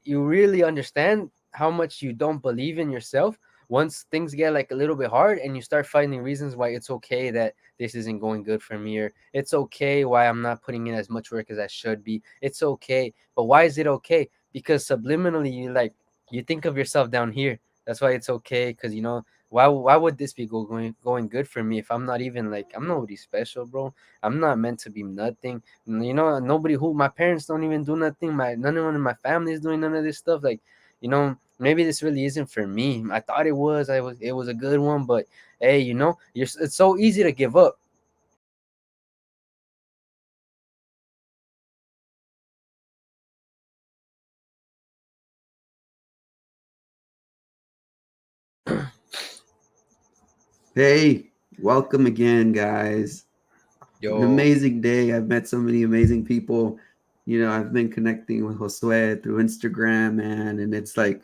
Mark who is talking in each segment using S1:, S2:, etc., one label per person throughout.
S1: you really understand how much you don't believe in yourself once things get like a little bit hard and you start finding reasons why it's okay that this isn't going good for me, or it's okay why I'm not putting in as much work as I should be. It's okay. But why is it okay? Because subliminally you think of yourself down here. That's why it's okay, because why would this be going good for me if I'm not even like, I'm nobody special, bro. I'm not meant to be nothing. Nobody, who my parents don't even do nothing. None of one in my family is doing none of this stuff. Like, maybe this really isn't for me. I thought it was. It was a good one, but hey, it's so easy to give up.
S2: Hey, welcome again, guys. An
S1: Yo,
S2: amazing day. I've met so many amazing people. I've been connecting with Josue through Instagram, man, and it's like,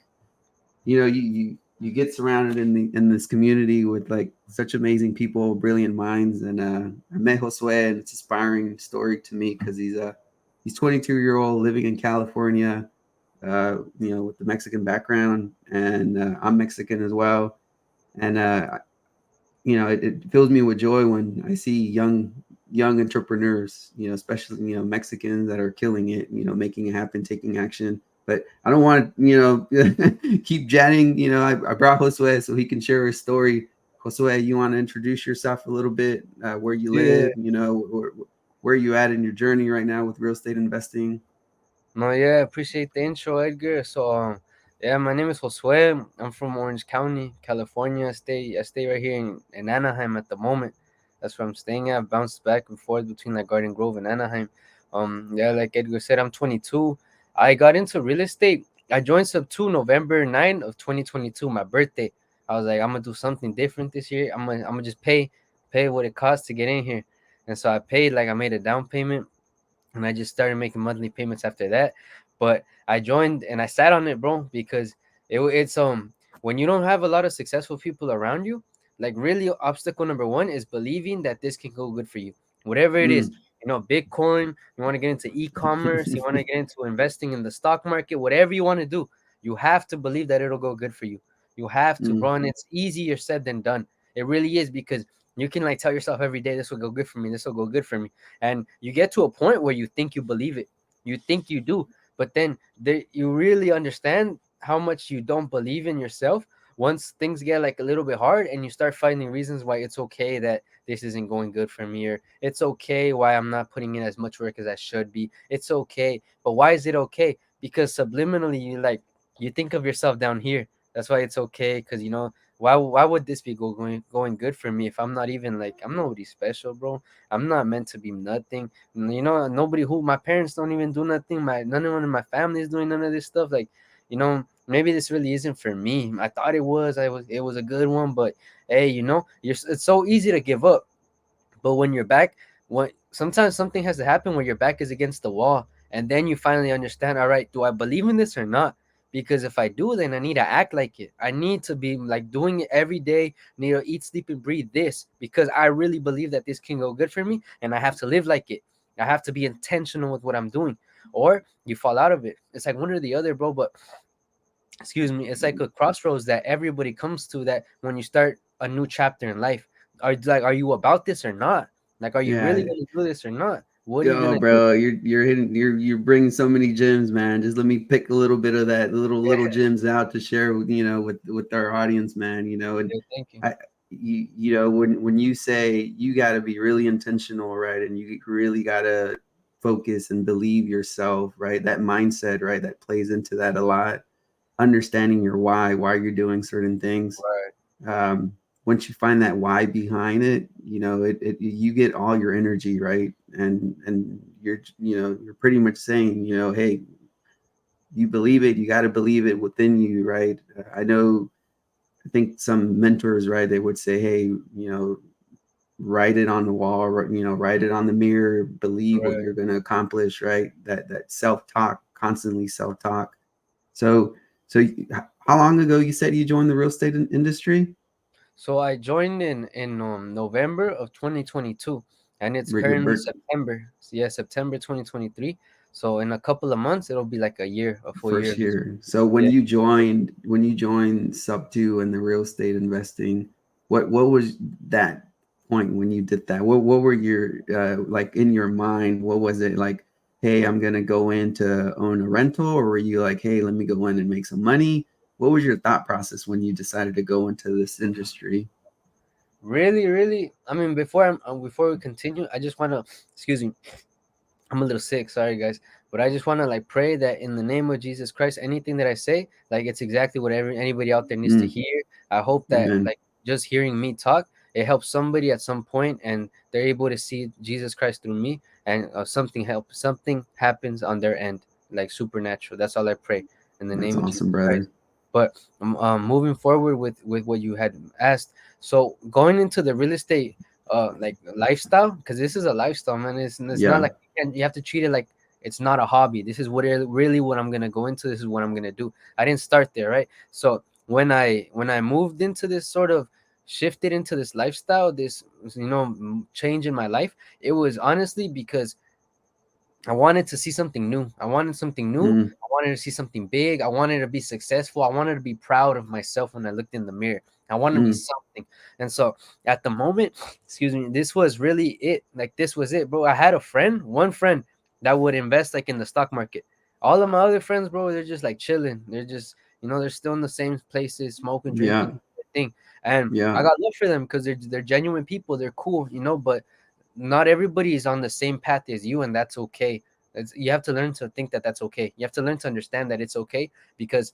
S2: you get surrounded in this community with like such amazing people, brilliant minds, and I met Josue, and it's an inspiring story to me because he's 22-year-old living in California, with the Mexican background, and I'm Mexican as well, and it fills me with joy when I see young entrepreneurs, especially Mexicans that are killing it, making it happen, taking action. But I don't want to, keep chatting. I brought Josue so he can share his story. Josue, you want to introduce yourself a little bit, where you
S1: yeah.
S2: live, where you at in your journey right now with real estate investing?
S1: No, yeah, appreciate the intro, Edgar. So, yeah, my name is Josue. I'm from Orange County, California. I stay right here in Anaheim at the moment. That's where I'm staying at. I've bounced back and forth between like Garden Grove and Anaheim. Yeah, like Edgar said, I'm 22. I got into real estate. I joined Subto November 9 of 2022, my birthday. I was like, I'm gonna do something different this year. I'm gonna just pay what it costs to get in here. And so I paid, like I made a down payment, and I just started making monthly payments after that. But I joined and I sat on it, bro, because it's when you don't have a lot of successful people around you, like really obstacle number one is believing that this can go good for you, whatever it is.
S2: Mm.
S1: Bitcoin, you want to get into e-commerce, you want to get into investing in the stock market, whatever you want to do, you have to believe that it'll go good for you. You have to,
S2: Mm.
S1: bro, and it's easier said than done. It really is, because you can like tell yourself every day, this will go good for me, this will go good for me, and you get to a point where you think you believe it, you think you do, but then you really understand how much you don't believe in yourself once things get like a little bit hard and you start finding reasons why it's okay that this isn't going good for me, or it's okay why I'm not putting in as much work as I should be. It's okay. But why is it okay? Because subliminally you think of yourself down here. That's why it's okay, because why would this be going good for me if I'm not even like, I'm nobody special, bro. I'm not meant to be nothing. Nobody, who my parents don't even do nothing. None of one in my family is doing none of this stuff. Like, maybe this really isn't for me. I thought it was. It was a good one, but hey, it's so easy to give up. But when you're back, when sometimes something has to happen where your back is against the wall, and then you finally understand. All right, do I believe in this or not? Because if I do, then I need to act like it. I need to be like doing it every day. Need to eat, sleep, and breathe this, because I really believe that this can go good for me, and I have to live like it. I have to be intentional with what I'm doing, or you fall out of it. It's like one or the other, bro. But excuse me, it's like a crossroads that everybody comes to, that when you start a new chapter in life, are you about this or not? Like, are you really
S2: Yeah.
S1: gonna do this or not? What are you
S2: Yo,
S1: gonna do?
S2: bro, you're bringing so many gems, man. Just let me pick a little bit of that little
S1: Yeah,
S2: gems out to share with with our audience, man. And
S1: yeah, thank you.
S2: I when you say you got to be really intentional, right, and you really got to focus and believe yourself, right? That mindset, right, that plays into that a lot. Understanding your why you're doing certain things.
S1: Right,
S2: um, Once you find that why behind it, you get all your energy, right? And you're pretty much saying, hey, you believe it, you got to believe it within you, right? I know, I think some mentors, right, they would say, hey, write it on the wall, write it on the mirror, believe what
S1: right.
S2: you're going to accomplish, right? That self-talk, constantly self-talk. So how long ago you said you joined the real estate industry?
S1: So I joined in November of 2022, and it's
S2: Your
S1: currently
S2: birth.
S1: September. So yeah, September 2023. So in a couple of months, it'll be like a year, a full year
S2: First
S1: of this.
S2: year. So
S1: Yeah.
S2: when you joined Subto and the real estate investing, what was that point when you did that? What were your like in your mind? What was it like? Hey, I'm gonna go in to own a rental, or were you like, hey, let me go in and make some money? What was your thought process when you decided to go into this industry?
S1: Really, really. I mean, before we continue, I just wanna, excuse me, I'm a little sick, sorry guys, but I just wanna like pray that in the name of Jesus Christ, anything that I say, like it's exactly what anybody out there needs to
S2: Mm,
S1: hear. I hope that
S2: amen.
S1: like just hearing me talk, it helps somebody at some point, and they're able to see Jesus Christ through me, and something happens on their end, like supernatural. That's all I pray in the
S2: That's
S1: name of Jesus
S2: awesome,
S1: Christ.
S2: brother.
S1: But moving forward with what you had asked, so going into the real estate like lifestyle, because this is a lifestyle, man. It's not
S2: Yeah.
S1: like you have to treat it like it's not a hobby. This is really what I'm gonna go into. This is what I'm gonna do. I didn't start there, right? So when I moved into this sort of shifted into this lifestyle, this change in my life, it was honestly because I wanted to see something new. I wanted something new.
S2: Mm,
S1: I wanted to see something big. I wanted to be successful. I wanted to be proud of myself when I looked in the mirror. I wanted to be
S2: mm,
S1: something. And so at the moment, excuse me, this was really it. Like this was it, bro. I had a friend, one friend that would invest like in the stock market. All of my other friends, bro, they're just like chilling. They're just, they're still in the same places, smoking, drinking,
S2: yeah.
S1: thing. And I
S2: Yeah.
S1: got love for them because they're genuine people. They're cool, but not everybody is on the same path as you, and that's okay. You have to learn to think that that's okay. You have to learn to understand that it's okay, because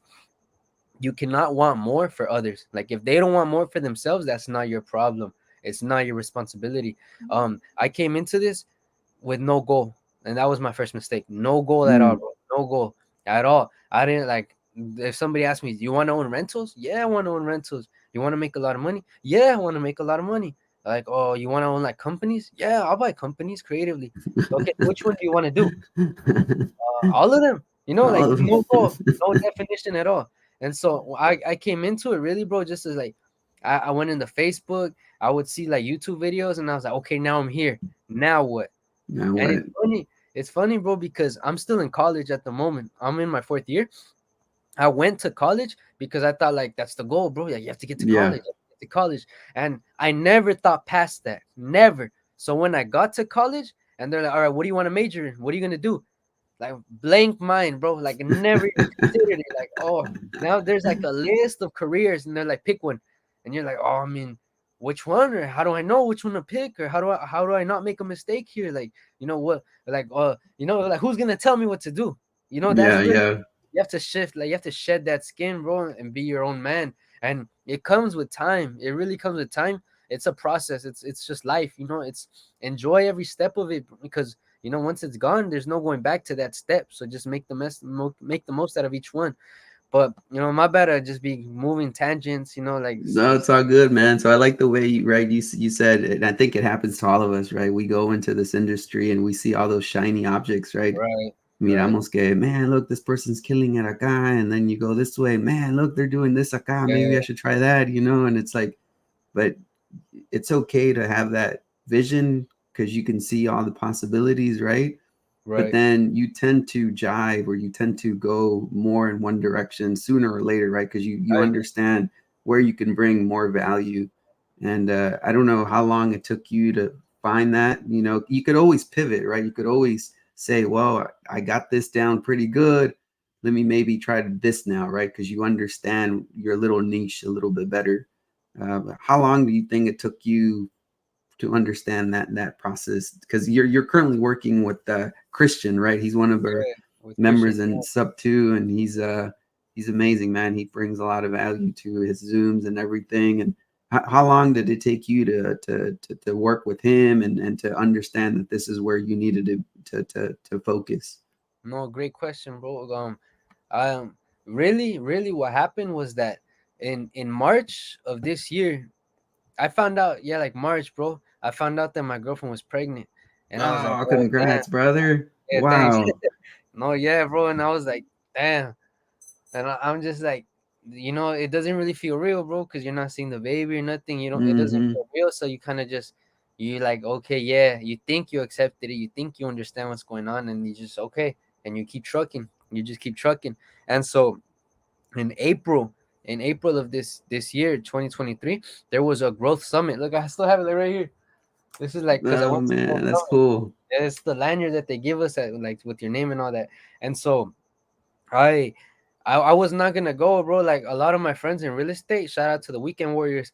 S1: you cannot want more for others. Like if they don't want more for themselves, that's not your problem. It's not your responsibility. I came into this with no goal, and that was my first mistake. No goal at all,
S2: Mm.
S1: bro. No goal at all. I didn't like. If somebody asked me, "Do you want to own rentals?" Yeah, I want to own rentals. You want to make a lot of money? Yeah, I want to make a lot of money. Like, oh, you want to own like companies? Yeah, I'll buy companies creatively. Okay, which one do you want to do? All of them. Like
S2: All of
S1: no goal,
S2: them.
S1: no definition at all. And so I came into it really, bro, just as like I went into Facebook. I would see like YouTube videos, and I was like, okay, now I'm here. Now what?
S2: Now
S1: And
S2: what?
S1: it's funny, bro, because I'm still in college at the moment. I'm in my fourth year. I went to college because I thought like that's the goal, bro. Like you have to get to
S2: Yeah.
S1: college, you have to get to college. And I never thought past that. Never. So when I got to college and they're like, all right, what do you want to major in? What are you gonna do? Like blank mind, bro. Like never even considered it. Like, oh, now there's like a list of careers, and they're like, pick one, and you're like, oh, I mean, which one, or how do I know which one to pick, or how do I not make a mistake here? Like, what, like, like who's gonna tell me what to do? That's
S2: Yeah.
S1: really
S2: Yeah.
S1: you have to shift, like you have to shed that skin, bro, and be your own man. And it comes with time. It really comes with time. It's a process. It's just life. It's enjoy every step of it, because once it's gone, there's no going back to that step. So just make the most out of each one. But my bad, I just be moving tangents. Like
S2: No, it's all good, man. So I like the way you said, and I think it happens to all of us, right? We go into this industry and we see all those shiny objects, right?
S1: right,
S2: Mira,
S1: right,
S2: vamos que, man, look, this person's killing it acá, and then you go this way, man, look, they're doing this acá, maybe I
S1: yeah,
S2: should try that, and it's like, but it's okay to have that vision because you can see all the possibilities, right? But
S1: right,
S2: then you tend to jive or you tend to go more in one direction sooner or later, right? Because you
S1: I agree.
S2: understand where you can bring more value. And I don't know how long it took you to find that. You could always pivot, right? You could always say, well, I got this down pretty good. Let me maybe try this now, right? Because you understand your little niche a little bit better. How long do you think it took you to understand that process? Because you're currently working with Christian, right? He's one of our
S1: Yeah, with Christian.
S2: members in Subto, and he's amazing, man. He brings a lot of value to his Zooms and everything. And how long did it take you to work with him and to understand that this is where you needed to focus?
S1: No, great question, bro. Really, really, what happened was that in March of this year, I found out, yeah, like March, bro. I found out that my girlfriend was pregnant, and I was like,
S2: Oh,
S1: oh damn,
S2: congrats, brother!
S1: yeah, thanks.
S2: Wow.
S1: No, yeah, bro, and I was like, damn, and I'm just like, it doesn't really feel real, bro, because you're not seeing the baby or nothing. It doesn't
S2: Mm-hmm.
S1: feel real, so you kind of just, you like, okay, yeah, you think you accepted it, you think you understand what's going on, and you just okay. and you keep trucking. You just keep trucking. And so in April, of this year, 2023, there was a growth summit. Look, I still have it like right here. This is like because I
S2: Oh
S1: went to the growth
S2: man, that's
S1: summit.
S2: cool.
S1: It's the lanyard that they give us at, like, with your name and all that. And so I I was not gonna go, bro. Like a lot of my friends in real estate, shout out to the Weekend Warriors.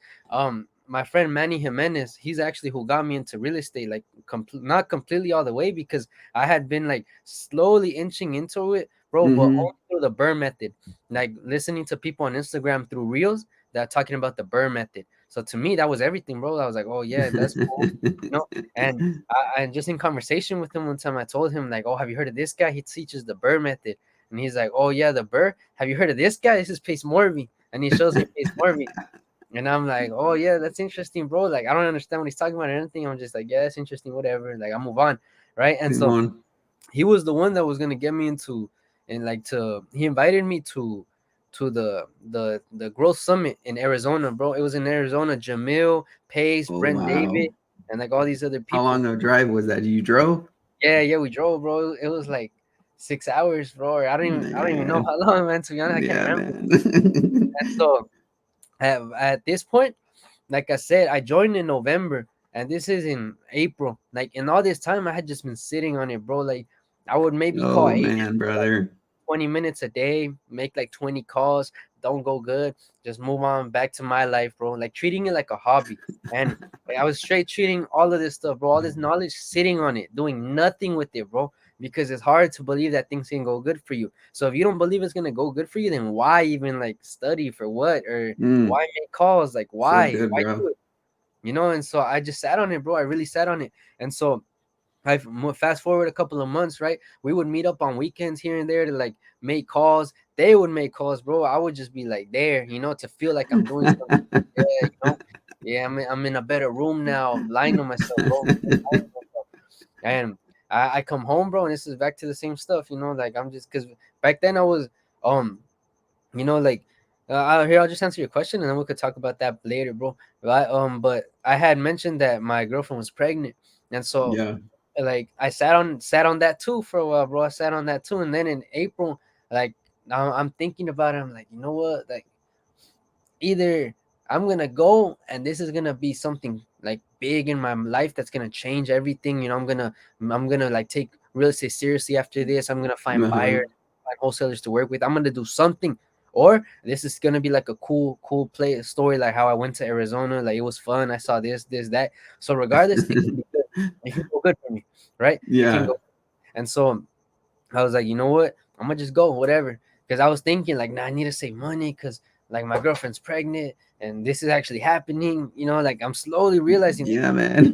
S1: My friend Manny Jimenez, he's actually who got me into real estate, like not completely all the way because I had been like slowly inching into it, bro, but
S2: Mm-hmm.
S1: only through the Burr method, like listening to people on Instagram through reels that are talking about the Burr method. So to me, that was everything, bro. I was like, oh yeah, that's cool, you know. And and just in conversation with him one time, I told him like, oh, have you heard of this guy? He teaches the Burr method. And he's like, "Oh yeah, the Burr. Have you heard of this guy? This is Pace Morby." And he shows me Pace Morby, and I'm like, "Oh yeah, that's interesting, bro." Like I don't understand what he's talking about or anything. I'm just like, "Yeah, that's interesting, whatever." Like I move on, right? And so
S2: Simon.
S1: he was the one that was gonna get me into, and like to he invited me to the Growth Summit in Arizona, bro. It was in Arizona. Jamil, Pace,
S2: Oh
S1: Brent David,
S2: wow.
S1: and like all these other
S2: How
S1: people.
S2: long of a drive was that? You drove?
S1: Yeah, yeah, we drove, bro. It was like 6 hours, bro. Or I don't even know
S2: Man.
S1: how long, man. To be honest, I can't
S2: Yeah,
S1: remember.
S2: man.
S1: And so at this point, like I said, I joined in November, and this is in April. Like in all this time, I had just been sitting on it, bro. Like I would maybe call
S2: Oh
S1: agents
S2: man,
S1: for like
S2: brother.
S1: 20 minutes a day, make like 20 calls, don't go good, just move on back to my life, bro. Like treating it like a hobby. And like, I was straight treating all of this stuff, bro, all this knowledge, sitting on it, doing nothing with it, bro, because it's hard to believe that things can go good for you. So if you don't believe it's gonna go good for you, then why even like study for what? Or
S2: Mm,
S1: why make calls? Like
S2: so
S1: why?
S2: good,
S1: Why
S2: bro.
S1: do it? You know? And so I just sat on it, bro. I really sat on it. And so I fast forward a couple of months, right? We would meet up on weekends here and there to like make calls. They would make calls, bro. I would just be like there, to feel like I'm doing something. Yeah, Yeah, I'm in a better room now, lying to myself, bro. Lying to myself. And I come home, bro, and this is back to the same stuff, like I'm just because back then I was um like here I'll just answer your question and then we could talk about that later, bro. Right? But I had mentioned that my girlfriend was pregnant, and so
S2: Yeah.
S1: like I sat on that too for a while, bro. I sat on that too, and then in April, like now I'm thinking about it. I'm like, you know what? Like either I'm gonna go and this is gonna be something like big in my life that's gonna change everything. I'm gonna like take real estate seriously after this. I'm gonna find
S2: Uh-huh.
S1: buyers, find wholesalers to work with. I'm gonna do something. Or this is gonna be like a cool play story, like how I went to Arizona, like it was fun. I saw this, that. So regardless, it can be good. It can go good for me, right? It can
S2: Yeah.
S1: go. And so I was like, you know what? I'm gonna just go, whatever. Because I was thinking, like, nah, I need to save money because, like, my girlfriend's pregnant and this is actually happening. Like I'm slowly realizing
S2: Yeah, man.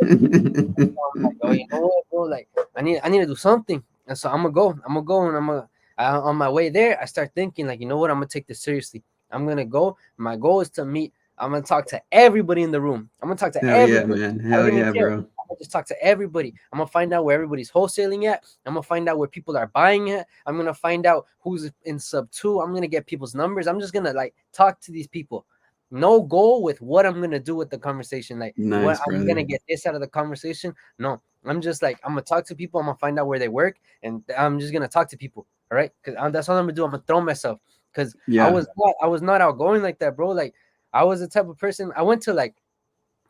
S1: I'm like, oh, you know what, bro? Like, I need to do something. And so I'm gonna go, and on my way there, I start thinking, like, you know what? I'm gonna take this seriously. I'm gonna go. My goal is to meet. I'm gonna talk to everybody in the room. I'm gonna talk to
S2: Hell yeah,
S1: everybody.
S2: man.
S1: I
S2: Hell
S1: don't even
S2: yeah,
S1: care.
S2: bro.
S1: I'm gonna just talk to everybody. I'm gonna find out where everybody's wholesaling at. I'm gonna find out where people are buying it. I'm gonna find out who's in Subto. I'm gonna get people's numbers. I'm just gonna like talk to these people. No goal with what I'm gonna do with the conversation. Like what
S2: Nice,
S1: I'm gonna
S2: brother.
S1: get this out of the conversation. No, I'm just like I'm gonna talk to people. I'm gonna find out where they work, and I'm just gonna talk to people. All right, because that's all I'm gonna do. I'm gonna throw myself because I
S2: Yeah.
S1: was not, I was not outgoing like that, bro. Like I was the type of person. I went to like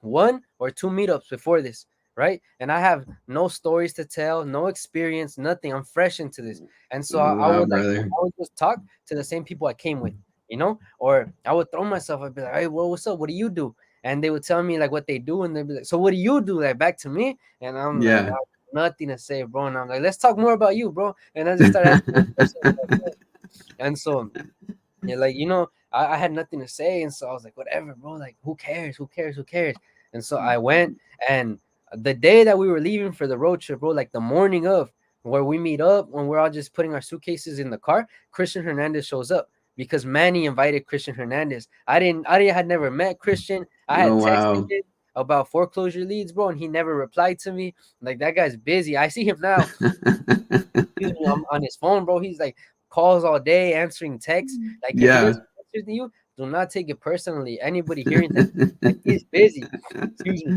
S1: one or two meetups before this, right? And I have no stories to tell, no experience, nothing. I'm fresh into this, and so I
S2: Wow,
S1: would like
S2: brother.
S1: I would just talk to the same people I came with, or I would throw myself. I'd be like, "Hey, well, what's up? What do you do?" And they would tell me like what they do, and they'd be like, "So what do you do?" Like back to me, and I'm like,
S2: Yeah.
S1: nothing to say, bro. And I'm like, let's talk more about you, bro. And I just started asking them questions, and so yeah, like I had nothing to say, and so I was like, whatever, bro. Like, who cares? Who cares? Who cares? And so I went, and the day that we were leaving for the road trip, bro, like the morning of where we meet up, when we're all just putting our suitcases in the car, Christian Hernandez shows up because Manny invited Christian Hernandez. I had never met Christian. I
S2: Oh
S1: had texted
S2: wow.
S1: him about foreclosure leads, bro, and he never replied to me. Like that guy's busy. I see him now. Excuse me, I'm on his phone, bro. He's like calls all day, answering texts. Like if he
S2: Yeah.
S1: doesn't answer you, do not take it personally. Anybody hearing him, like he's busy. Excuse me.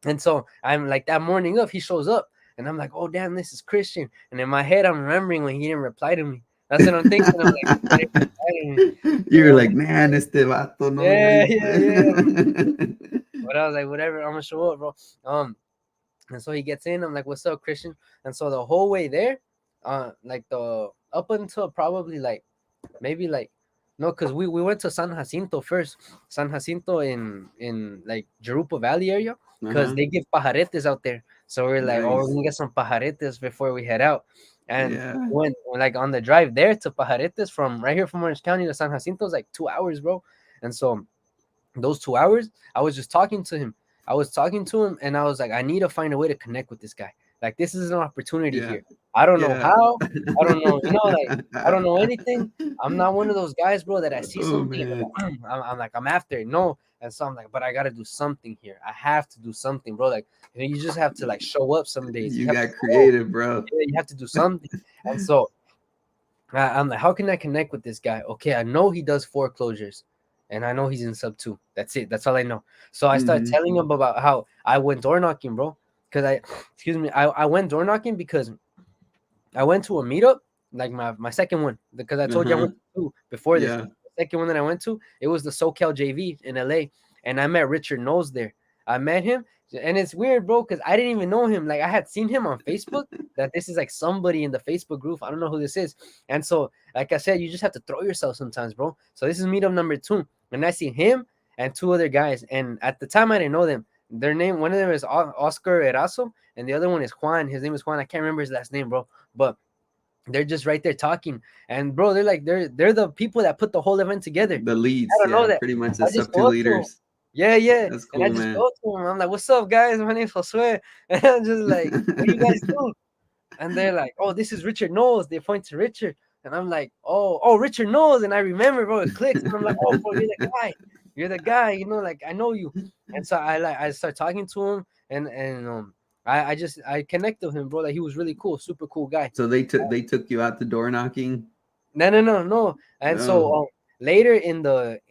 S1: And so I'm like that morning of, he shows up. And I'm like, oh damn, this is Christian. And in my head, I'm remembering when he didn't reply to me. That's what I'm thinking. I'm like, this guy didn't reply to me.
S2: You were
S1: And
S2: like, man, este vato no
S1: yeah, yeah, yeah.
S2: le.
S1: But I was like, whatever, I'm gonna show up, bro. And so he gets in. I'm like, what's up, Christian? And so the whole way there, like the up until probably like maybe like no, because we went to San Jacinto first. San Jacinto in like Jerupa Valley area, because
S2: Uh-huh.
S1: they give pajaretes out there. So we're like, oh, we're
S2: Nice.
S1: gonna get some pajaretes before we head out. And
S2: Yeah.
S1: when like on the drive there to pajaretes from right here from Orange County to San Jacinto is like 2 hours, bro. And so those 2 hours, I was just talking to him. I was talking to him, and I was like, I need to find a way to connect with this guy. Like, this is an opportunity
S2: Yeah.
S1: here. I don't know
S2: Yeah.
S1: how. I don't know. Like, I don't know anything. I'm not one of those guys, bro, that I see
S2: Oh
S1: something and
S2: man.
S1: I'm like, I'm after it. No. And so I'm like, but I got to do something here. I have to do something, bro. Like, you just have to, like, show up some days.
S2: You
S1: You have to
S2: got
S1: go.
S2: creative, bro.
S1: Yeah, you have to do something. And so I'm like, how can I connect with this guy? Okay, I know he does foreclosures, and I know he's in Subto. That's it. That's all I know. So I started
S2: Hmm.
S1: telling him about how I went door knocking, bro. Because excuse me, I went door knocking because I went to a meetup, like my second one, because I told you I
S2: Uh-huh.
S1: went to two before this.
S2: Yeah.
S1: The second one that I went to, it was the SoCal JV in LA, and I met Richard Knowles there. I met him, and it's weird, bro, because I didn't even know him. Like I had seen him on Facebook. That this is like somebody in the Facebook group. I don't know who this is, and so like I said, you just have to throw yourself sometimes, bro. So this is meetup number two, and I see him and two other guys, and at the time I didn't know them. Their name, one of them is Oscar Erazo, and the other one is Juan. His name is Juan. I can't remember his last name, bro, but they're just right there talking. And bro, they're like they're the people that put the whole event together.
S2: The
S1: I
S2: leads,
S1: don't know
S2: yeah,
S1: that.
S2: pretty much the
S1: I just
S2: sub two
S1: go up to him.
S2: leaders.
S1: Yeah, yeah.
S2: That's
S1: And I
S2: cool,
S1: just
S2: man.
S1: go to him. I'm like, what's up, guys? My name's Josue. And I'm just like, what do you guys do? And they're like, oh, this is Richard Knowles. They point to Richard. And I'm like, oh, Richard Knowles. And I remember, bro, it clicks. And I'm like, oh, bro, you're the guy. You're the guy, like I know you. And so I start talking to him, and I connect with him, bro. Like he was really cool, super cool guy.
S2: So they took you out the door knocking.
S1: No, no, no, no. And so
S2: Oh,
S1: later in the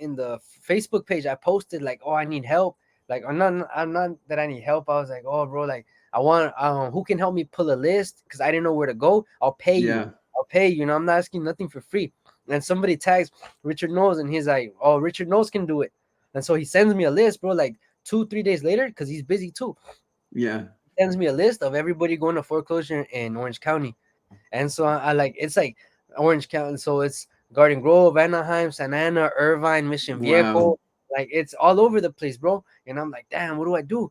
S1: Facebook page, I posted like, "Oh, I need help." Like, I'm not that I need help. I was like, "Oh, bro, like I want who can help me pull a list because I didn't know where to go. I'll pay you.
S2: yeah.
S1: I'll pay you. I'm not asking nothing for free." And somebody tags Richard Knowles, and he's like, "Oh, Richard Knowles can do it." And so he sends me a list, bro. Like 2-3 days later, because he's busy too.
S2: Yeah.
S1: He sends me a list of everybody going to foreclosure in Orange County. And so I like it's like Orange County, so it's Garden Grove, Anaheim, Santa Ana, Irvine, Mission
S2: Wow.
S1: Viejo, like it's all over the place, bro. And I'm like, damn, what do I do?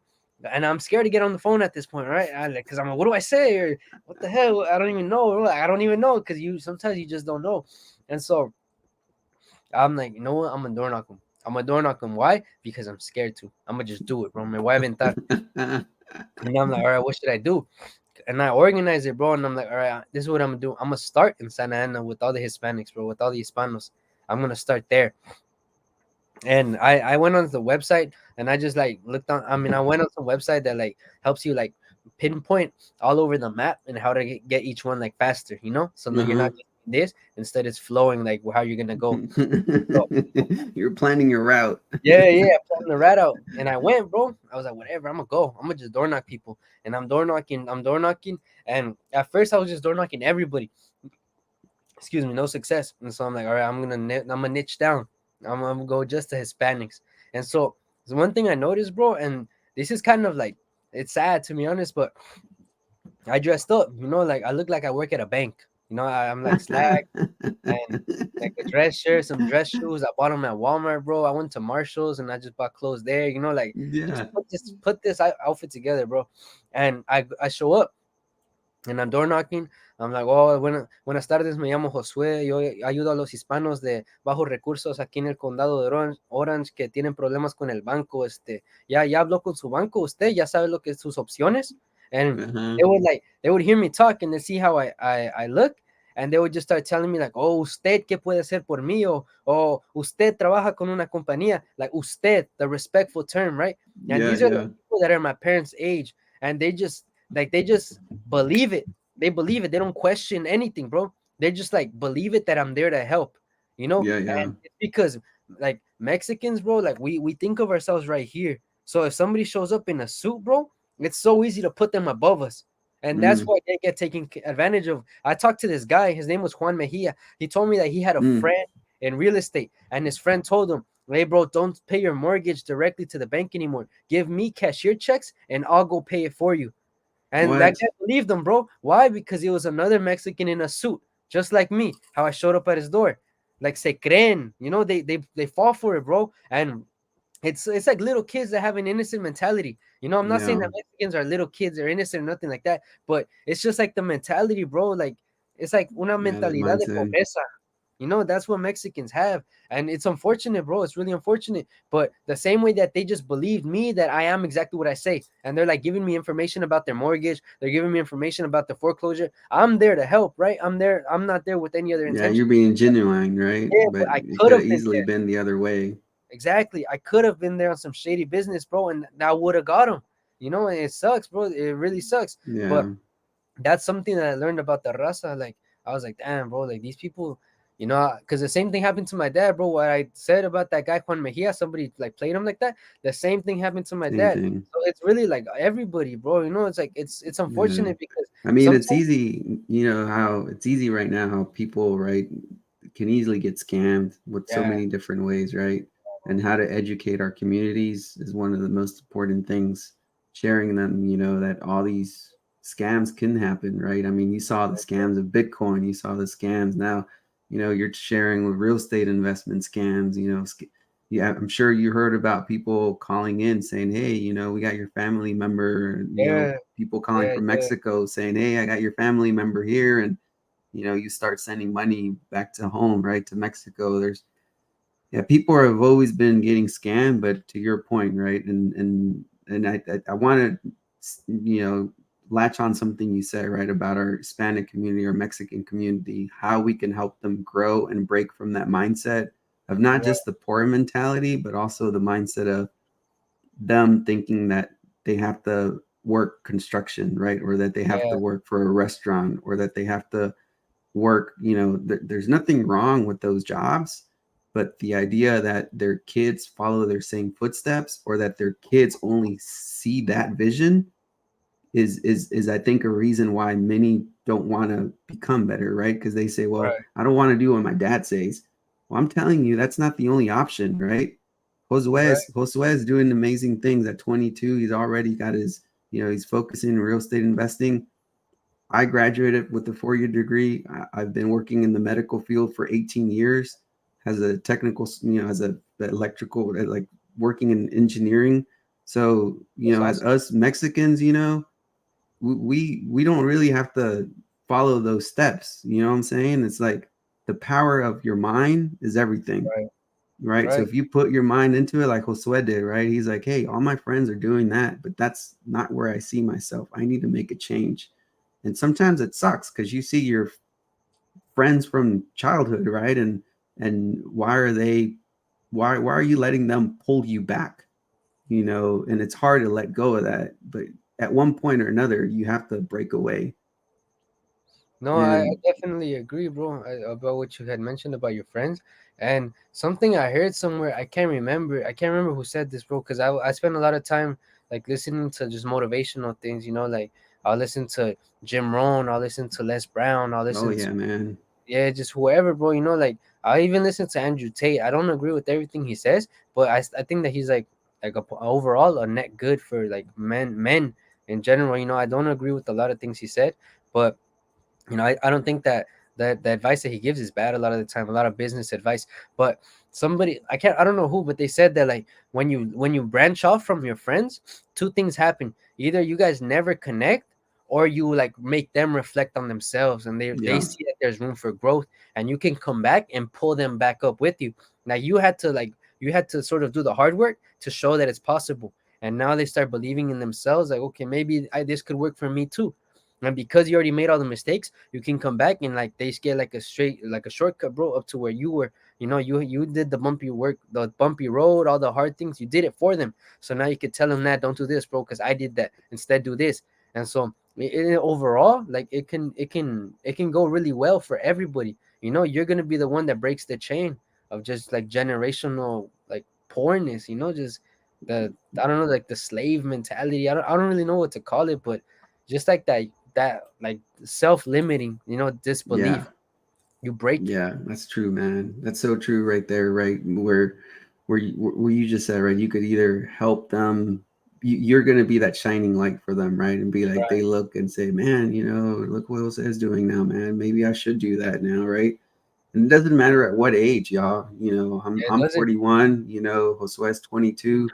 S1: And I'm scared to get on the phone at this point, right? Because I'm like, what do I say? Or what the hell? I don't even know. I don't even know because you sometimes you just don't know. And so I'm like, you know what? I'm gonna door knock him. I'm gonna door knock him. Why? Because I'm scared to. I'm gonna just do it, bro. Me voy a aventar. And I'm like, all right, what should I do? And I organize it, bro. And I'm like, all right, this is what I'm gonna do. I'm gonna start in Santa Ana with all the Hispanics, bro, with all the Hispanos. I'm gonna start there. And I went on the website and I just like looked on. I mean, I went on some website that like helps you like pinpoint all over the map and how to get each one like faster, so that you're
S2: Uh-huh.
S1: not just this. Instead, it's flowing like how you're gonna go. So
S2: You're planning your route.
S1: yeah, yeah, I planned the rat out, and I went, bro. I was like, whatever, I'm gonna go. I'm gonna just door knock people, and I'm door knocking. I'm door knocking, and at first I was just door knocking everybody. Excuse me, no success. And so I'm like, all right, I'm gonna niche down. I'm gonna go just to Hispanics. And so there's one thing I noticed, bro, and this is kind of like it's sad to be honest, but I dressed up, like I look like I work at a bank. I'm like slack and like a dress shirt, some dress shoes. I bought them at Walmart, bro. I went to Marshalls and I just bought clothes there. Like just
S2: Yeah.
S1: put this outfit together, bro. And I show up and I'm door knocking. I'm like, oh, buenas tardes, me llamo Josué. Yo ayudo a los hispanos de bajos recursos aquí en el condado de Orange que tienen problemas con el banco. Ya habló con su banco, usted ya sabe lo que es sus opciones. And
S2: Uh-huh.
S1: they would hear me talk and they see how I look. And they would just start telling me like, oh, usted qué puede hacer por mí, o usted trabaja con una compañía, like usted, the respectful term, right? And
S2: Yeah,
S1: these are the
S2: yeah.
S1: people that are my parents' age, and they just believe it. They believe it. They don't question anything, bro. They just like believe it that I'm there to help,
S2: Yeah, yeah.
S1: And it's because like Mexicans, bro, like we think of ourselves right here. So if somebody shows up in a suit, bro, it's so easy to put them above us. And that's
S2: Mm,
S1: why they get taken advantage of. I talked to this guy. His name was Juan Mejia. He told me that he had a
S2: mm.
S1: friend in real estate, and his friend told him, "Hey, bro, don't pay your mortgage directly to the bank anymore. Give me cashier checks, and I'll go pay it for you." And that
S2: What?
S1: guy believed him, bro. Why? Because he was another Mexican in a suit, just like me. How I showed up at his door, like se creen, they fall for it, bro. And it's like little kids that have an innocent mentality. I'm not saying
S2: Yeah,
S1: that Mexicans are little kids or innocent or nothing like that, but it's just like the mentality, bro. Like it's like una
S2: yeah, that
S1: mentalidad de
S2: mindset.
S1: pobreza. That's what Mexicans have. And it's unfortunate, bro. It's really unfortunate. But the same way that they just believed me that I am exactly what I say. And they're like giving me information about their mortgage. They're giving me information about the foreclosure. I'm there to help, right? I'm there. I'm not there with any other
S2: Yeah,
S1: intention.
S2: you're being genuine, right?
S1: Yeah,
S2: But
S1: but I
S2: it
S1: could
S2: could have
S1: have been
S2: easily
S1: there.
S2: been the other way.
S1: Exactly. I could have been there on some shady business, bro, and I would have got him. And it sucks, bro. It really sucks. But
S2: Yeah,
S1: that's something that I learned about the raza. Like I was like, damn, bro, like these people, because the same thing happened to my dad, bro. What I said about that guy Juan Mejia, somebody like played him like that. The same thing happened to my
S2: same
S1: dad.
S2: thing.
S1: So it's really like everybody, bro. It's like it's
S2: Yeah.
S1: unfortunate because
S2: I mean, it's
S1: sometimes,
S2: easy, how it's easy right now how people, right, can easily get scammed with so
S1: yeah,
S2: many different ways, right? And how to educate our communities is one of the most important things. Sharing them, that all these scams can happen, right? I mean, you saw the scams of Bitcoin, you saw the scams now, you're sharing with real estate investment scams, yeah, I'm sure you heard about people calling in saying, "Hey, we got your family member."
S1: yeah,
S2: People calling
S1: yeah,
S2: from
S1: yeah,
S2: Mexico saying, "Hey, I got your family member here," and you start sending money back to home, right, to Mexico. Yeah, people have always been getting scammed, but to your point, right, and I want to, latch on something you said, right, about our Hispanic community or Mexican community, how we can help them grow and break from that mindset of not
S1: right,
S2: just the poor mentality, but also the mindset of them thinking that they have to work construction, right, or that they have
S1: yeah,
S2: to work for a restaurant, or that they have to work. There's nothing wrong with those jobs, but the idea that their kids follow their same footsteps, or that their kids only see that vision, is I think a reason why many don't want to become better, right? Because they say, well,
S1: right,
S2: I don't want to do what my dad says. Well, I'm telling you, that's not the only option, right?
S1: right,
S2: Josue is doing amazing things at 22. He's already got his, he's focusing in real estate investing. I graduated with a 4-year degree. I've been working in the medical field for 18 years as a technical, as a electrical, like working in engineering. So,
S1: that's
S2: as
S1: awesome,
S2: us Mexicans, we don't really have to follow those steps. You know what I'm saying? It's like the power of your mind is everything,
S1: right,
S2: right? So
S1: right,
S2: if you put your mind into it, like Josue did, right? He's like, hey, all my friends are doing that, but that's not where I see myself. I need to make a change. And sometimes it sucks because you see your friends from childhood, right? And why are you letting them pull you back? And it's hard to let go of that. But at one point or another, you have to break away.
S1: No, I
S2: And
S1: definitely agree, bro, about what you had mentioned about your friends. And something I heard somewhere, I can't remember. I can't remember who said this, bro, because I spend a lot of time like listening to just motivational things. Like I'll listen to Jim Rohn, I'll listen to Les Brown, I'll
S2: oh
S1: listen to
S2: yeah, man.
S1: yeah, just whoever, bro. Like I even listen to Andrew Tate. I don't agree with everything he says, but I think that he's like overall a net good for like men in general. I don't agree with a lot of things he said, but I don't think that the advice that he gives is bad a lot of the time, a lot of business advice. But I don't know who, but they said that like when you branch off from your friends, two things happen. Either you guys never connect, or you like make them reflect on themselves, and they
S2: Yeah.
S1: see that there's room for growth, and you can come back and pull them back up with you. Now you had to sort of do the hard work to show that it's possible. And now they start believing in themselves, like, okay, maybe this could work for me too. And because you already made all the mistakes, you can come back and like they get like a shortcut, bro, up to where you were. You did the bumpy work, the bumpy road, all the hard things. You did it for them. So now you could tell them that don't do this, bro, because I did that. Instead, do this. And so overall, like it can go really well for everybody. You're gonna be the one that breaks the chain of just like generational like poorness. Just the I don't know, like the slave mentality. I don't really know what to call it, but just like that like self-limiting,
S2: Yeah.
S1: disbelief. You break it.
S2: Yeah, that's true, man. That's so true right there, right? Where you just said, right? You could either help them, you're going to be that shining light for them, right? And be like, they look and say, man, look what Jose is doing now, man. Maybe I should do that now, right? And it doesn't matter at what age, y'all. I'm
S1: Yeah, it
S2: I'm
S1: doesn't.
S2: 41. Josue's 22.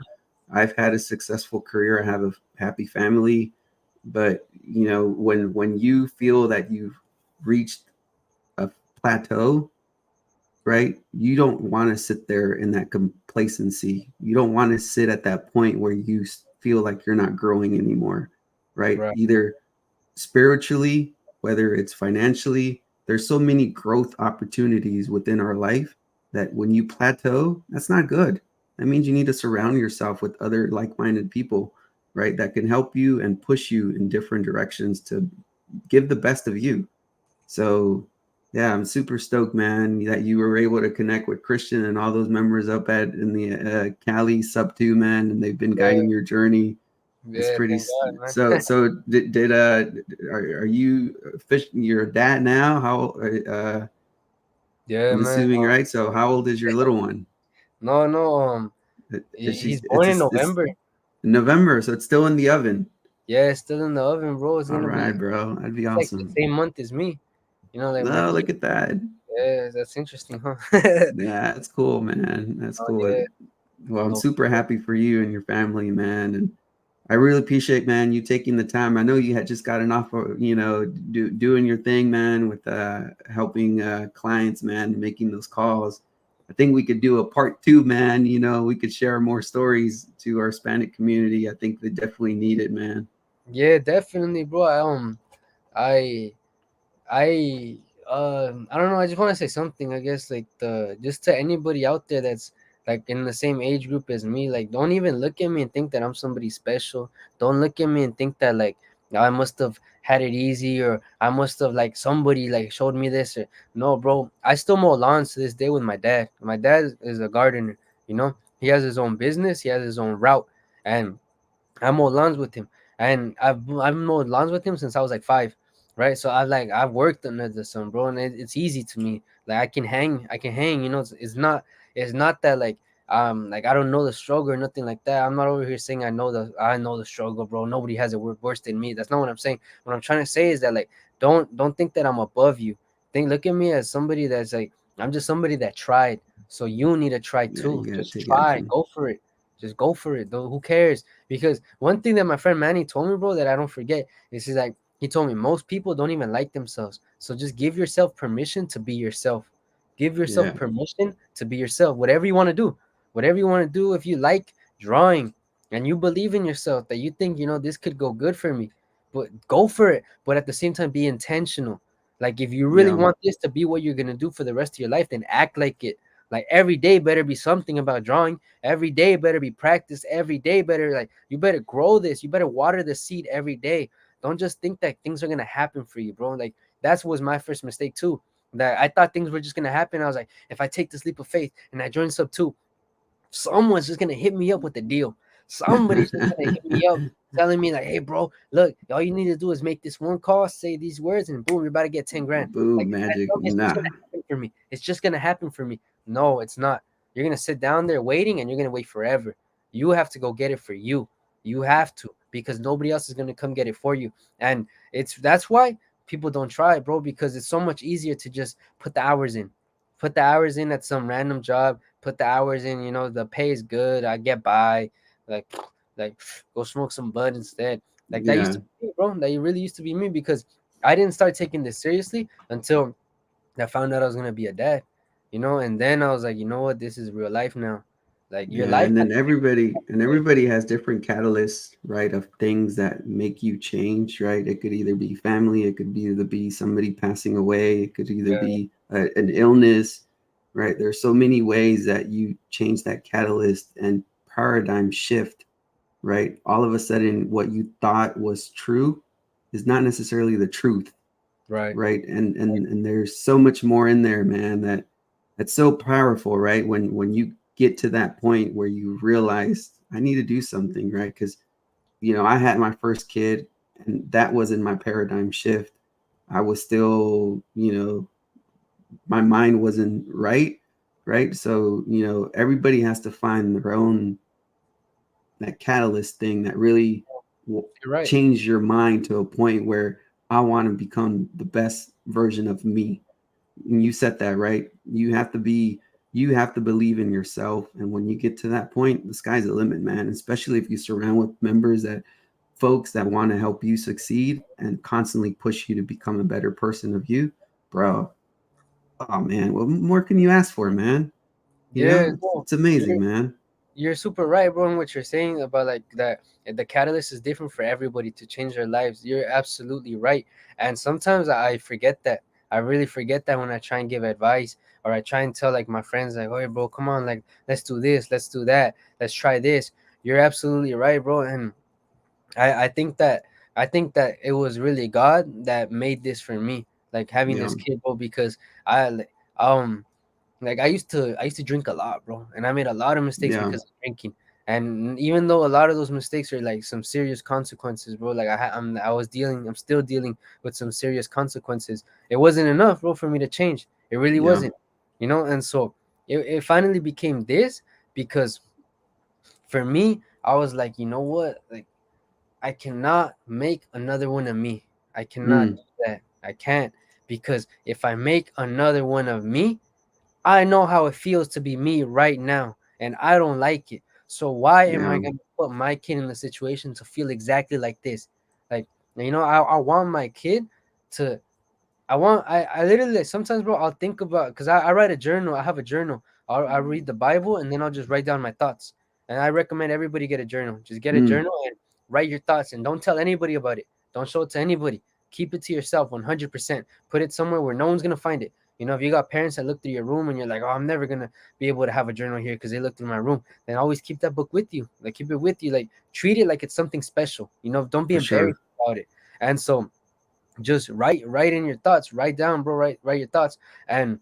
S2: I've had a successful career. I have a happy family, but when you feel that you've reached a plateau, right? You don't want to sit there in that complacency. You don't want to sit at that point where you feel like you're not growing anymore, right?
S1: Right.
S2: Either spiritually, whether it's financially, there's so many growth opportunities within our life that when you plateau, that's not good. That means you need to surround yourself with other like-minded people, right? That can help you and push you in different directions to give the best of you. So, yeah, I'm super stoked, man, that you were able to connect with Christian and all those members up at in the Cali Subto, man, and they've been
S1: Yeah,
S2: guiding your journey. It's
S1: yeah,
S2: pretty.
S1: thank God, man.
S2: So did are you fish? You're a dad now? How?
S1: Yeah,
S2: I'm
S1: man.
S2: assuming, right? So how old is your little one?
S1: No, no.
S2: Is she?
S1: He's born in
S2: It's
S1: November.
S2: in November, so it's still in the oven.
S1: Yeah, it's still in the oven, bro. It's
S2: All
S1: gonna
S2: right,
S1: be.
S2: bro. That'd be
S1: It's like the
S2: awesome.
S1: same month as me. Like my
S2: No,
S1: kid.
S2: look at that.
S1: Yeah, that's interesting, huh?
S2: Yeah, that's cool, man. That's
S1: Oh
S2: cool.
S1: yeah,
S2: Well, I'm
S1: no.
S2: super happy for you and your family, man. And I really appreciate, man, you taking the time. I know you had just gotten off, doing your thing, man, with helping clients, man, making those calls. I think we could do a part two, man. We could share more stories to our Hispanic community. I think they definitely need it, man.
S1: Yeah, definitely, bro. I I I don't know. I just want to say something. I guess like the just to anybody out there that's like in the same age group as me. Like, don't even look at me and think that I'm somebody special. Don't look at me and think that like I must have had it easy or I must have like somebody like showed me this. Or no, bro. I still mow lawns to this day with my dad. My dad is a gardener. He has his own business. He has his own route, and I mowed lawns with him, and I've mowed lawns with him since I was like 5, right? So I've worked under the sun, bro, and it's easy to me. Like I can hang. It's not that like I don't know the struggle or nothing like that. I'm not over here saying I know the struggle, bro. Nobody has it worse than me. That's not what I'm saying. What I'm trying to say is that like don't think that I'm above you. Look at me as somebody that's like I'm just somebody that tried. So you need to try
S2: Yeah,
S1: too.
S2: you gotta
S1: Just
S2: take
S1: try,
S2: action.
S1: go for it. Just go for it, though. Who cares? Because one thing that my friend Manny told me, bro, that I don't forget is he's like, he told me most people don't even like themselves. So just give yourself permission to be yourself. Give yourself
S2: Yeah,
S1: permission to be yourself. Whatever you want to do. Whatever you want to do. If you like drawing and you believe in yourself that you think, this could go good for me, but go for it. But at the same time, be intentional. Like if you really
S2: yeah,
S1: want this to be what you're gonna do for the rest of your life, then act like it. Like every day better be something about drawing. Every day better be practice. Every day better like you better grow this. You better water the seed every day. Don't just think that things are gonna happen for you, bro. Like that was my first mistake too. That I thought things were just gonna happen. I was like, if I take this leap of faith and I join Subto, someone's just gonna hit me up with the deal. Somebody's just gonna hit me up telling me like, hey bro, look, all you need to do is make this one call, say these words, and boom, you're about to get 10 grand. Like
S2: boom, magic.
S1: it's just gonna
S2: Nah,
S1: happen for me. It's just gonna happen for me. No, it's not. You're gonna sit down there waiting and you're gonna wait forever. You have to go get it for you. You have to, because nobody else is gonna come get it for you. And that's why people don't try it, bro, because it's so much easier to just put the hours in. Put the hours in at some random job, put the hours in, the pay is good, I get by, like like go smoke some bud instead. Like that used
S2: yeah.
S1: to be me, bro. That really used to be me because I didn't start taking this seriously until I found out I was gonna be a dad, and then I was like, you know what, this is real life now. Like your
S2: Yeah,
S1: life
S2: and
S1: has
S2: then
S1: to change.
S2: everybody has different catalysts, right, of things that make you change, right? It could either be family, it could either be somebody passing away, it could either
S1: Yeah,
S2: be an illness, right? There's so many ways that you change that catalyst and paradigm shift, right? All of a sudden, what you thought was true is not necessarily the truth,
S1: right,
S2: right? And there's so much more in there, man, that's so powerful, right? When you get to that point where you realize I need to do something, right? Because I had my first kid, and that wasn't my paradigm shift. I was still, my mind wasn't right. So everybody has to find their own, that catalyst thing that really will
S1: You're right.
S2: change your mind to a point where I want to become the best version of me. And you said that, right? You have to believe in yourself, and when you get to that point, the sky's the limit, man. Especially if you surround with members that folks that want to help you succeed and constantly push you to become a better person of you, bro. Oh man, what more can you ask for, man?
S1: Yeah,
S2: It's,
S1: no,
S2: it's amazing,
S1: you're
S2: man.
S1: you're super right, bro, in what you're saying about like that the catalyst is different for everybody to change their lives. You're absolutely right. And sometimes I forget that. I really forget that when I try and give advice or I try and tell like my friends like, "Hey, bro, come on, like let's do this, let's do that, let's try this." You're absolutely right, bro. And I think that it was really God that made this for me, like having
S2: Yeah,
S1: this kid, bro, because I like, um like I used to drink a lot, bro, and I made a lot of mistakes
S2: yeah,
S1: because of drinking. And even though a lot of those mistakes are like some serious consequences, bro, like I'm still dealing with some serious consequences. It wasn't enough, bro, for me to change. It really
S2: yeah,
S1: wasn't, And so it finally became this because for me, I was like, you know what, like I cannot make another one of me. I cannot
S2: mm,
S1: do that. I can't because if I make another one of me, I know how it feels to be me right now, and I don't like it. So why am I
S2: yeah,
S1: gonna put my kid in the situation to feel exactly like this? Like, I want my kid to I literally like, sometimes, bro, I'll think about because I write a journal. I have a journal. I read the Bible and then I'll just write down my thoughts. And I recommend everybody get a journal. Just get a
S2: mm,
S1: journal and write your thoughts and don't tell anybody about it. Don't show it to anybody. Keep it to yourself 100%. Put it somewhere where no one's gonna find it. If you got parents that look through your room and you're like, oh, I'm never gonna be able to have a journal here because they looked through my room, then always keep that book with you. Like keep it with you. Like treat it like it's something special. Don't be
S2: for sure.
S1: embarrassed about it. And so just write in your thoughts, write down, bro, write your thoughts. And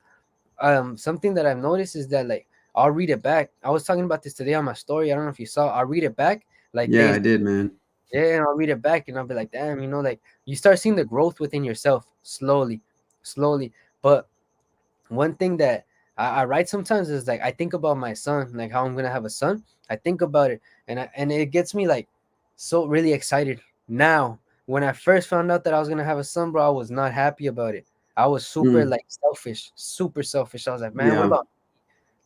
S1: something that I've noticed is that like I'll read it back. I was talking about this today on my story. I don't know if you saw. I'll read it back like
S2: Yeah,
S1: days.
S2: I did, man.
S1: Yeah, and I'll read it back and I'll be like, damn, like you start seeing the growth within yourself slowly, slowly. But one thing that I write sometimes is like I think about my son, like how I'm gonna have a son. I think about it, and it gets me like so really excited. Now, when I first found out that I was gonna have a son, bro, I was not happy about it. I was super
S2: Mm,
S1: like selfish, super selfish. I was like, man,
S2: yeah,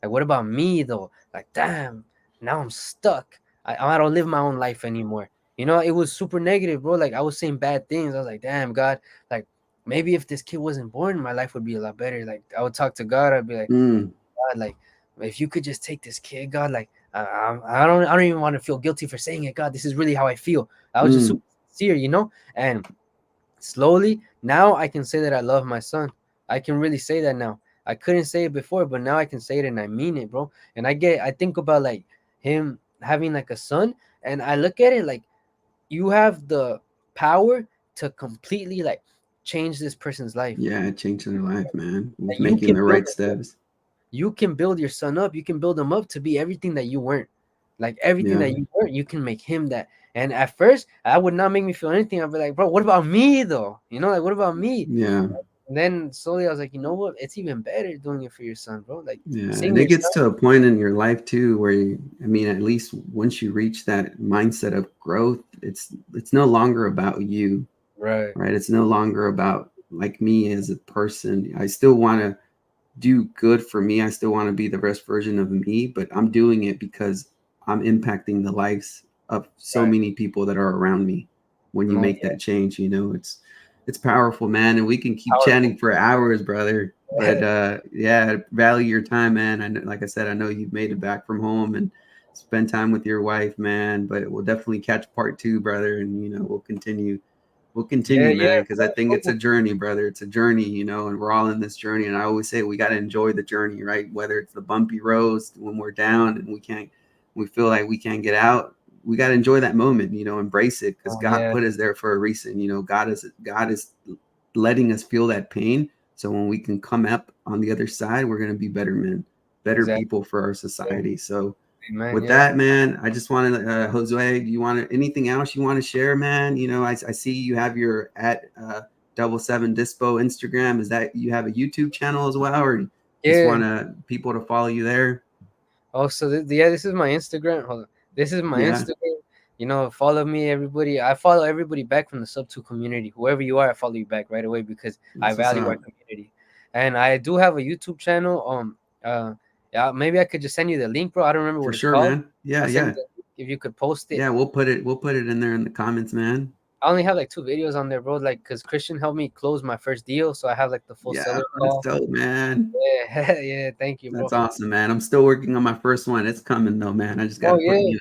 S1: what about me though? Like, damn, now I'm stuck. I don't live my own life anymore. It was super negative, bro. Like I was saying bad things. I was like, damn, God, like maybe if this kid wasn't born, my life would be a lot better. Like I would talk to God. I'd be like,
S2: mm,
S1: God, like if you could just take this kid, God, like I don't even want to feel guilty for saying it, God. This is really how I feel. I was just
S2: mm.
S1: super sincere. And slowly now I can say that I love my son. I can really say that now. I couldn't say it before, but now I can say it and I mean it, bro. And I think about like him having like a son, and I look at it like you have the power to completely like change this person's life.
S2: Yeah, it changed their life, man, with
S1: Like, you
S2: making
S1: can
S2: the
S1: build
S2: right steps.
S1: your son up. You can build him up to be everything that you weren't. Like everything
S2: Yeah,
S1: that you weren't, you can make him that. And at first, I would not make me feel anything. I'd be like, bro, what about me though? Like what about me?
S2: yeah,
S1: And then slowly I was like, you know what? It's even better doing it for your son, bro. Like
S2: yeah.
S1: seeing
S2: And it
S1: your
S2: gets
S1: son.
S2: to a point in your life too where I mean, at least once you reach that mindset of growth, it's no longer about you,
S1: Right.
S2: right? It's no longer about like me as a person. I still want to do good for me. I still want to be the best version of me, but I'm doing it because I'm impacting the lives of so
S1: Right.
S2: many people that are around me. When you
S1: No,
S2: make
S1: yeah.
S2: that change, it's powerful, man, and we can keep
S1: Powerful.
S2: chatting for hours, brother. But yeah, value your time, man. I know, like I said, I know you've made it back from home and spend time with your wife, man. But we'll definitely catch part two, brother, and we'll continue,
S1: Yeah, yeah,
S2: man, because I think it's a journey, brother. It's a journey, and we're all in this journey. And I always say we got to enjoy the journey, right? Whether it's the bumpy roads when we're down and we feel like we can't get out. We got to enjoy that moment, embrace it because
S1: oh,
S2: God
S1: yeah,
S2: put us there for a reason. God is letting us feel that pain. So when we can come up on the other side, we're going to be better men, better
S1: exactly.
S2: people for our
S1: Yeah.
S2: society. So
S1: man.
S2: with
S1: Yeah.
S2: that, man, I just want to, Josue, do you want anything else you want to share, man? You know, I see you have your at 77 Dispo Instagram. Is that you have a YouTube channel as well, or just
S1: Yeah.
S2: want people to follow you there?
S1: Oh, so yeah, this is my Instagram. Hold on. This is my
S2: Yeah,
S1: Instagram. Follow me, everybody. I follow everybody back from the Subto community. Whoever you are, I follow you back right away because I
S2: that's what's
S1: value our
S2: up.
S1: community. And I do have a YouTube channel. Yeah, maybe I could just send you the link, bro. I don't remember
S2: For
S1: what it's
S2: sure,
S1: called.
S2: man. Yeah,
S1: I'll send you
S2: yeah.
S1: the link if you could post it.
S2: Yeah, we'll put it in there in the comments, man.
S1: I only have like 2 videos on there, bro. Like, cause Christian helped me close my first deal, so I have like the full
S2: Yeah,
S1: seller
S2: that's
S1: call.
S2: dope, man.
S1: Yeah, yeah. Thank you, bro.
S2: That's awesome, man. I'm still working on my first one. It's coming though, man. I just got
S1: Oh
S2: to put,
S1: yeah,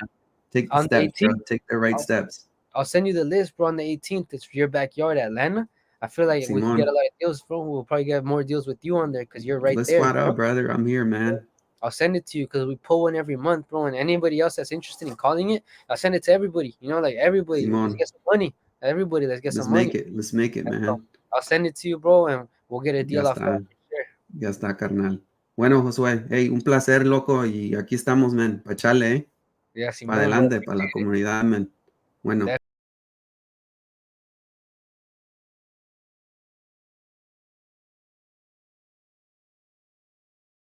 S2: take the
S1: on the
S2: steps, bro.
S1: 18th.
S2: Take the right steps.
S1: I'll send you the list, bro, on the 18th. It's your backyard, Atlanta. I feel like we could get a
S2: Simon,
S1: lot of deals, bro. We'll probably get more deals with you on there because you're right
S2: let's
S1: there.
S2: squat up, brother. I'm here, man.
S1: I'll send it to you because we pull one every month, bro. And anybody else that's interested in calling it, I'll send it to everybody. Like everybody, let's
S2: Simon,
S1: get some money. Everybody, let's get
S2: let's
S1: some
S2: make
S1: money.
S2: it. Let's make it,
S1: And so
S2: man.
S1: I'll send it to you, bro, and we'll get a
S2: Ya
S1: deal off that
S2: está.
S1: for sure.
S2: Ya está, carnal. Bueno, Josué, hey, un placer, loco. Y aquí estamos, man. Pa' echarle,
S1: Yeah,
S2: para
S1: Simón, bro.
S2: adelante, para la comunidad, man. Bueno.